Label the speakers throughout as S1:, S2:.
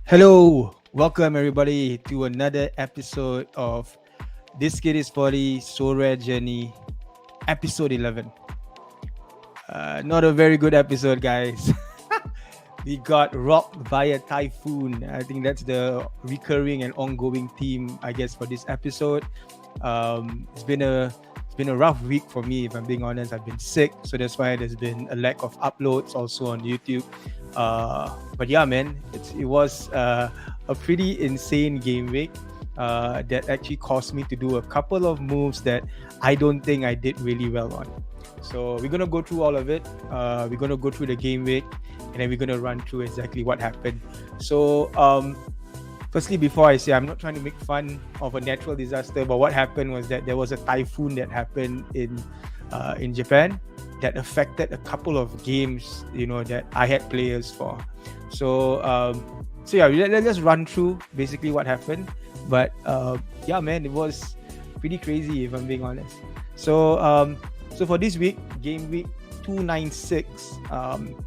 S1: Hello, welcome everybody to another episode of This Kid is 40 Sorare Journey, episode 11. Not a very good episode, guys. We got rocked via Typhoon. I think that's the recurring and ongoing theme, I guess, for this episode. It's been a rough week for me, if I'm being honest. I've been sick, so that's why there's been a lack of uploads also on YouTube. But yeah, man, it was a pretty insane game week that actually caused me to do a couple of moves that I don't think I did really well on. So we're gonna go through all of it. We're gonna go through the game week, and then we're gonna run through exactly what happened. So firstly, before I say, I'm not trying to make fun of a natural disaster, but what happened was that there was a typhoon that happened in Japan that affected a couple of games, that I had players for. So yeah, let's just run through basically what happened. But yeah, man, it was pretty crazy, if I'm being honest. So for this week, game week 296,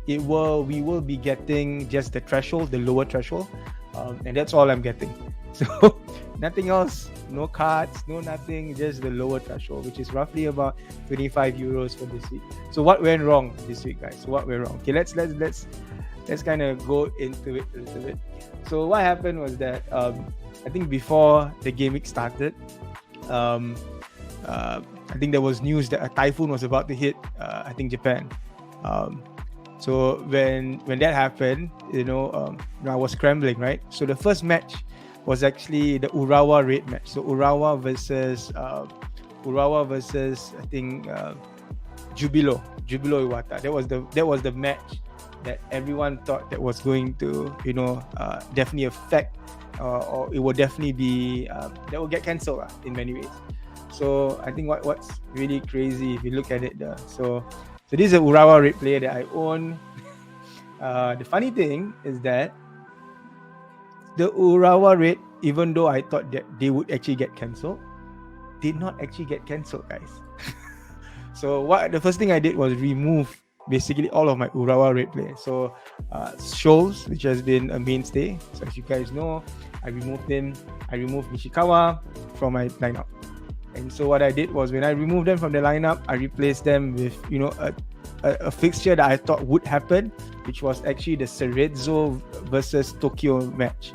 S1: we will be getting just the threshold, the lower threshold, and that's all I'm getting. So nothing else, no cards, no nothing, just the lower threshold, which is roughly about 25 euros for this week. So what went wrong this week, guys? So what went wrong? Okay, let's kind of go into it a little bit. So what happened was that I think before the game week started, I think there was news that a typhoon was about to hit I think Japan. So when that happened, I was scrambling, right? So the first match was actually the Urawa raid match. So Urawa versus I think Jubilo Iwata. That was the match that everyone thought that was going to definitely affect or it will definitely be that will get cancelled in many ways. So I think what's really crazy if you look at it, so this is a Urawa raid player that I own. The funny thing is that the Urawa raid, even though I thought that they would actually get cancelled, did not actually get cancelled, guys. So the first thing I did was remove basically all of my Urawa raid players. So Shoals, which has been a mainstay. So as you guys know, I removed him. I removed Nishikawa from my lineup. And so what I did was when I removed them from the lineup, I replaced them with, a fixture that I thought would happen, which was actually the Cerezo versus Tokyo match.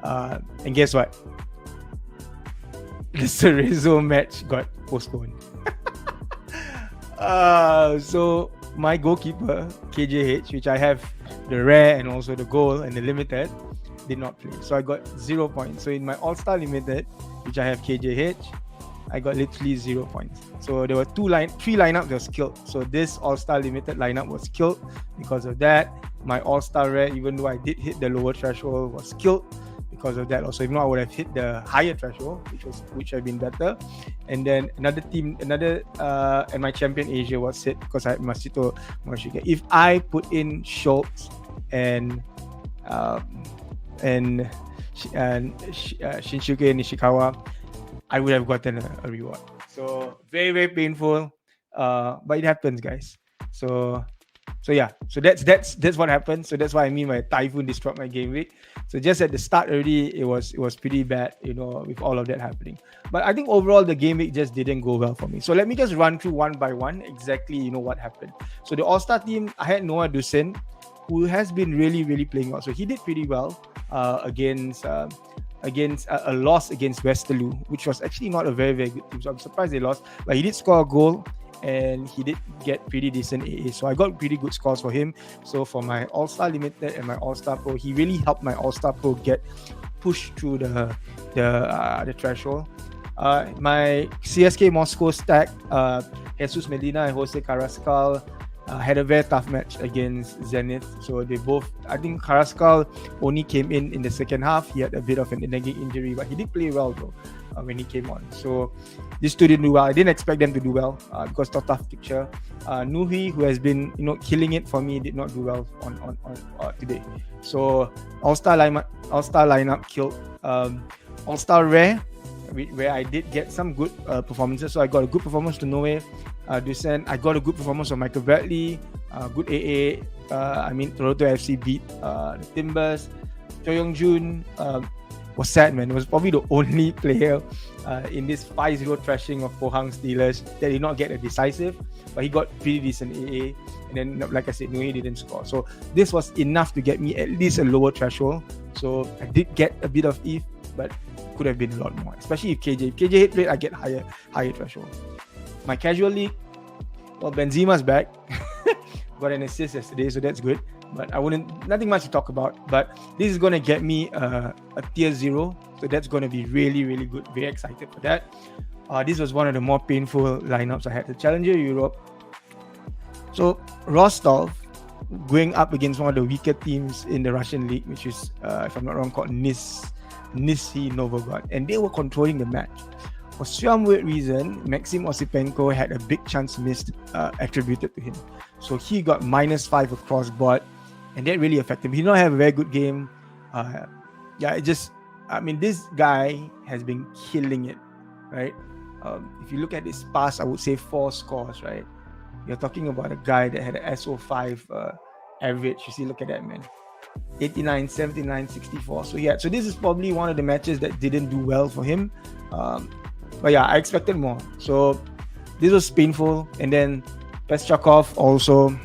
S1: And guess what? The Cerezo match got postponed. So my goalkeeper, KJH, which I have the rare and also the gold and the limited, did not play. So I got 0 points. So in my All-Star limited, which I have KJH, I got literally 0 points. So there were three lineups that was killed. So this All-Star limited lineup was killed because of that. My All-Star rare, even though I did hit the lower threshold, was killed because of that. Also, if not, I would have hit the higher threshold, which had been better. And then and my champion Asia was hit because I had Masito Morishige. If I put in Schultz and Shinsuke Nishikawa, I would have gotten a reward. So very, very painful. But it happens, guys. So yeah. So that's what happened. So that's what I mean by typhoon destroyed my game week. So just at the start already, it was pretty bad, with all of that happening. But I think overall the game week just didn't go well for me. So let me just run through one by one exactly, what happened. So the All-Star team, I had Noah Dusin, who has been really, really playing well. So he did pretty well against a loss against Westerlo, which was actually not a very, very good team. So I'm surprised they lost. But he did score a goal and he did get pretty decent AA. So I got pretty good scores for him. So for my All-Star Limited and my All-Star Pro, he really helped my All-Star Pro get pushed through the threshold. My CSK Moscow stack, Jesus Medina and Jose Carrascal had a very tough match against Zenit. So they both, I think Carrascal only came in the second half. He had a bit of an nagging injury, but he did play well though when he came on. So these two didn't do well. I didn't expect them to do well because of tough picture. Nuhi, who has been killing it for me, did not do well on today. So All-Star lineup killed. All-Star rare, where I did get some good performances. So I got a good performance to Noe Dusan. I got a good performance from Michael Bradley. Good AA. Toronto FC beat the Timbers. Cho Young-jun was sad, man. It was probably the only player in this 5-0 thrashing of Pohang Steelers that did not get a decisive, but he got pretty decent AA. And then, like I said, Nui didn't score. So this was enough to get me at least a lower threshold. So I did get a bit of ETH, but could have been a lot more, especially if KJ hit rate, I get higher threshold. My casual league, well, Benzema's back. Got an assist yesterday, so that's good. But nothing much to talk about. But this is gonna get me a tier 0, so that's gonna be really, really good. Very excited for that. This was one of the more painful lineups I had. The Challenger Europe. So Rostov going up against one of the weaker teams in the Russian league, which is, if I'm not wrong, called Nizhny Novgorod, and they were controlling the match. For some weird reason, Maxim Osipenko had a big chance missed attributed to him. So he got -5 across board, and that really affected him. He did not have a very good game. This guy has been killing it, right? If you look at his past, I would say 4 scores, right? You're talking about a guy that had an SO5 average. You see, look at that, man. 89, 79, 64. So this is probably one of the matches that didn't do well for him. But yeah, I expected more. So this was painful. And then Peschakov also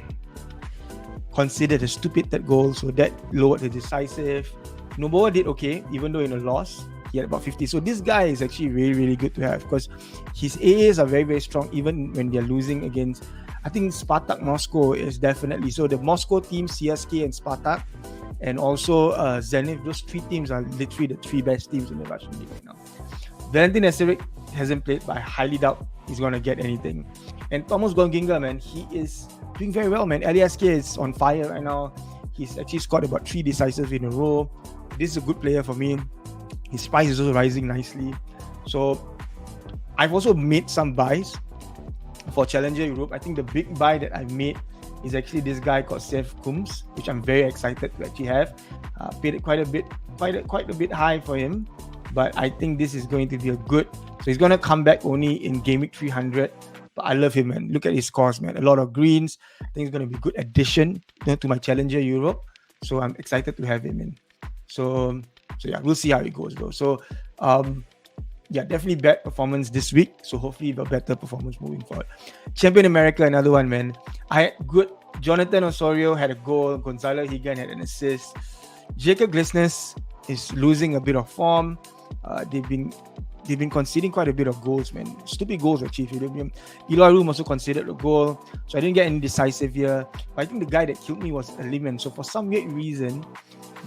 S1: considered a stupid third goal, so that lowered the decisive. Noboa did okay, even though in a loss, he had about 50. So this guy is actually really, really good to have because his AAs are very, very strong, even when they're losing against, I think Spartak Moscow is definitely. So the Moscow team, CSK and Spartak, and also Zenit, those 3 teams are literally the 3 best teams in the Russian league right now. Valentin Eseric hasn't played, but I highly doubt he's going to get anything. And Thomas Gonginga, man, he is doing very well, man. LASK is on fire right now. He's actually scored about 3 decisives in a row. This is a good player for me. His price is also rising nicely. So I've also made some buys for Challenger Europe. I think the big buy that I made is actually this guy called Seth Kums, which I'm very excited to actually have. Paid it quite a bit high for him, but I think this is going to be a good. So he's going to come back only in Gameweek 300. But I love him, man. Look at his scores, man. A lot of greens. I think it's going to be a good addition to my Challenger Europe. So I'm excited to have him in. So yeah, we'll see how it goes though. So definitely bad performance this week. So hopefully a better performance moving forward. Champion America, another one, man. I had good. Jonathan Osorio had a goal. Gonzalo Higan had an assist. Jacob Glesnes is losing a bit of form. They've been conceding quite a bit of goals, man. Stupid goals actually. Eloy Room also conceded a goal. So I didn't get any decisive here. But I think the guy that killed me was Element. So for some weird reason,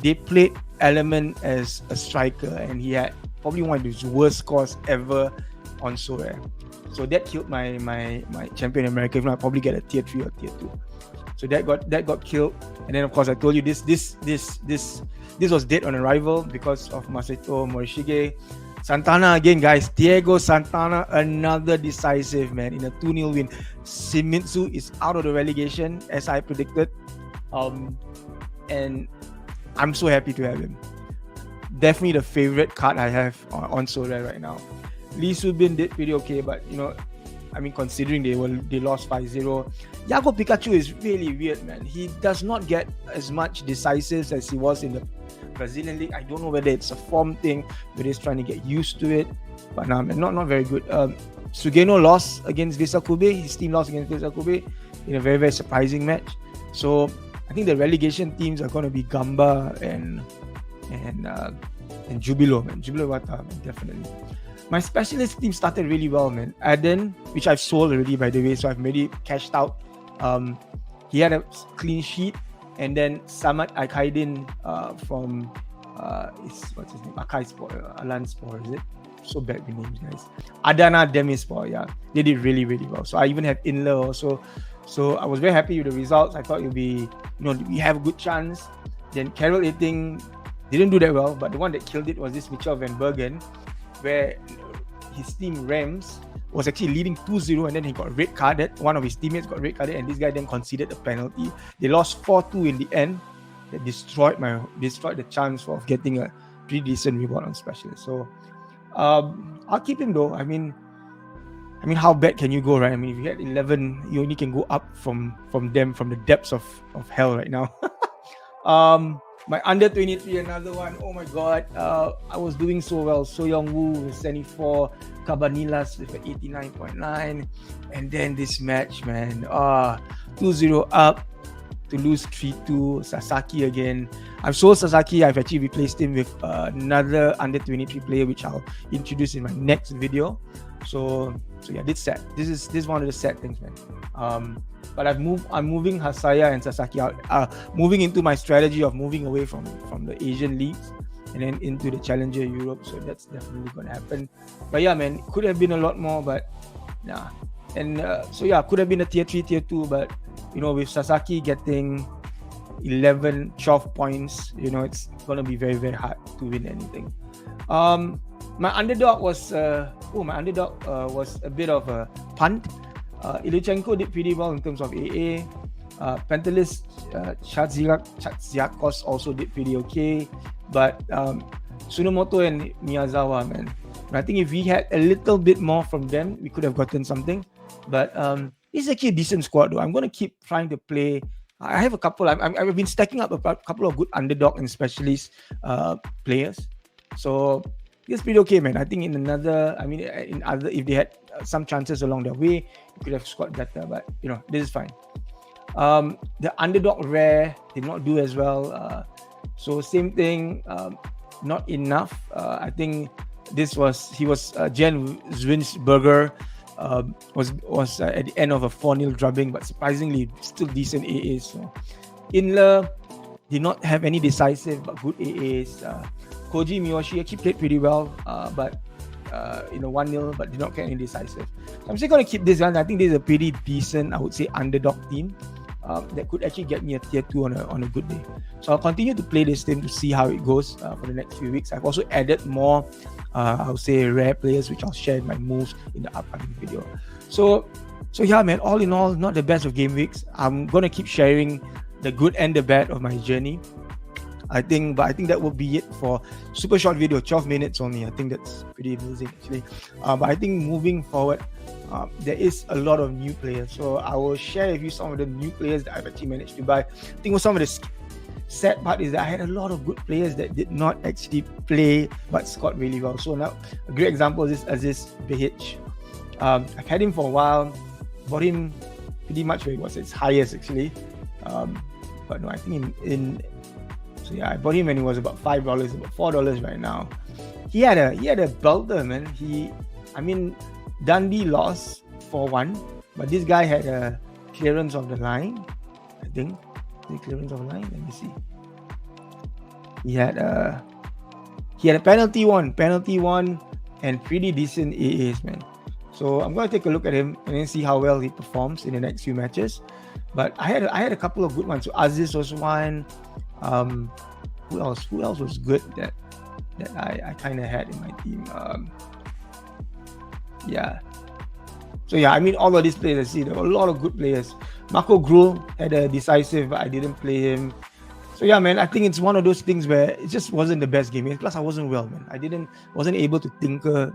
S1: they played Element as a striker, and he had probably one of his worst scores ever on Sorare. So that killed my Champion America. If not, I'd probably get a tier 3 or tier 2. So that got killed. And then of course I told you this was dead on arrival because of Masato Morishige. Santana again, guys. Diego Santana, another decisive, man, in a 2-0 win. Shimizu is out of the relegation as I predicted. And I'm so happy to have him. Definitely the favorite card I have on Sorare right now. Lee Subin did pretty okay, but considering they lost 5-0. Yago Pikachu is really weird, man. He does not get as much decisives as he was in the Brazilian league. I don't know whether it's a form thing, whether he's trying to get used to it. But no, man, not very good. Sugeno lost against Visa Kobe. His team lost against Visa Kobe in a very, very surprising match. So I think the relegation teams are going to be Gamba and Jubilo, man. Jubilo Wata, man, definitely. My specialist team started really well, man. Aden, which I've sold already, by the way, so I've already cashed out. He had a clean sheet, and then Samad Akaidin from what's his name? Akai Sport, Alan Sport, is it? So bad with names, guys. Adana Demisport, yeah, they did really, really well. So I even had Inler also. So I was very happy with the results. I thought it would be, we have a good chance. Then Carol Eating didn't do that well, but the one that killed it was this Mitchell Van Bergen, where his team Rams was actually leading 2-0, and then he got red carded. One of his teammates got red carded, and this guy then conceded a penalty. They lost 4-2 in the end. That destroyed the chance of getting a pretty decent reward on specialist. So I'll keep him though. I mean, how bad can you go, right? I mean, if you get 11, you only can go up from the depths of hell right now. My under 23, another one. Oh my god, I was doing so well. So Young Woo with 74, Cabanilas with 89.9, and then this match, man, 2-0 up to lose 3-2. Sasaki again. I've sold Sasaki. I've actually replaced him with another under 23 player, which I'll introduce in my next video. So yeah, this sad. This is one of the sad things, man. But I'm moving Hasaya and Sasaki out, moving into my strategy of moving away from the Asian leagues and then into the Challenger Europe. So that's definitely going to happen. But yeah, man, could have been a lot more, but nah. And so yeah, could have been a tier 3, tier 2, but you know, with Sasaki getting 11, 12 points, you know, it's going to be very, very hard to win anything. My underdog was was a bit of a punt. Ilyuchenko did pretty well in terms of AA. Pentelis Chatsiakos also did pretty okay. But Tsunomoto and Miyazawa, man, I think if we had a little bit more from them, we could have gotten something. But it's actually a decent squad, though. I'm going to keep trying to play. I have a couple. I've been stacking up a couple of good underdog and specialist players. So it's pretty okay, man. I think if they had some chances along the way, you could have scored better. But you know, this is fine. The underdog rare did not do as well. So same thing, not enough. I think he was Jen Zwinsberger was at the end of a 4-0 drubbing, but surprisingly still decent AAs. So Inler did not have any decisive but good AAs. Koji Miyoshi actually played pretty well, but 1-0, but did not get any decisive. So I'm still going to keep this one. I think this is a pretty decent, I would say, underdog team that could actually get me a tier 2 on a good day. So I'll continue to play this team to see how it goes for the next few weeks. I've also added more, I would say, rare players, which I'll share in my moves in the upcoming video. So yeah, man, all in all, not the best of game weeks. I'm going to keep sharing the good and the bad of my journey. I think that will be it for super short video, 12 minutes only. I think that's pretty amazing actually. But I think moving forward, there is a lot of new players. So I will share with you some of the new players that I've actually managed to buy. I think some of the sad part is that I had a lot of good players that did not actually play but scored really well. So now a great example is Aziz Behic. I've had him for a while, bought him pretty much where it was its highest actually. But no, I think so yeah, I bought him when he was about $5, about $4 right now. He had a belter, man. Dundee lost 4-1, but this guy had a clearance of the line. I think the clearance of the line. Let me see. He had a penalty one, and pretty decent AAs, man. So I'm gonna take a look at him and then see how well he performs in the next few matches. But I had a couple of good ones. So Aziz was one. Who else was good that I kind of had in my team? Yeah. So yeah, all of these players, I see there were a lot of good players. Marco Gruel had a decisive, but I didn't play him. So yeah, man, I think it's one of those things where it just wasn't the best game. Plus, I wasn't well, man. Wasn't able to tinker,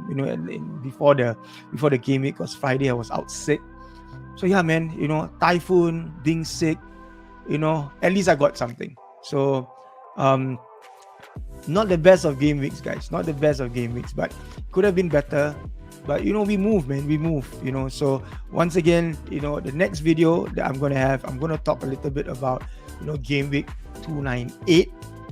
S1: before the game week, because Friday I was out sick. So yeah, man, Typhoon, being sick, at least I got something. So not the best of game weeks, guys. Not the best of game weeks, but could have been better. But we move, man. We move. So once again, the next video that I'm gonna talk a little bit about game week 298.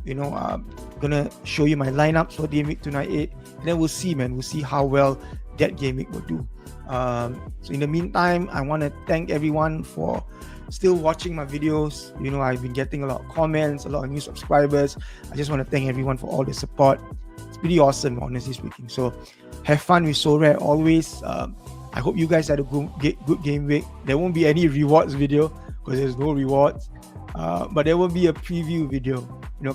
S1: I'm gonna show you my lineups for game week 298, and then we'll see, man. We'll see how well that game week will do. So in the meantime, I want to thank everyone for still watching my videos. I've been getting a lot of comments, a lot of new subscribers. I just want to thank everyone for all the support. It's pretty awesome, honestly speaking. So have fun with Sorare always. I hope you guys had a good game week. There won't be any rewards video because there's no rewards, but there will be a preview video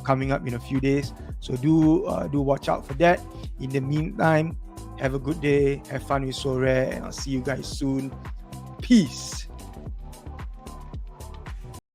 S1: coming up in a few days. So do watch out for that. In the meantime, have a good day, have fun with Sorare, and I'll see you guys soon. Peace.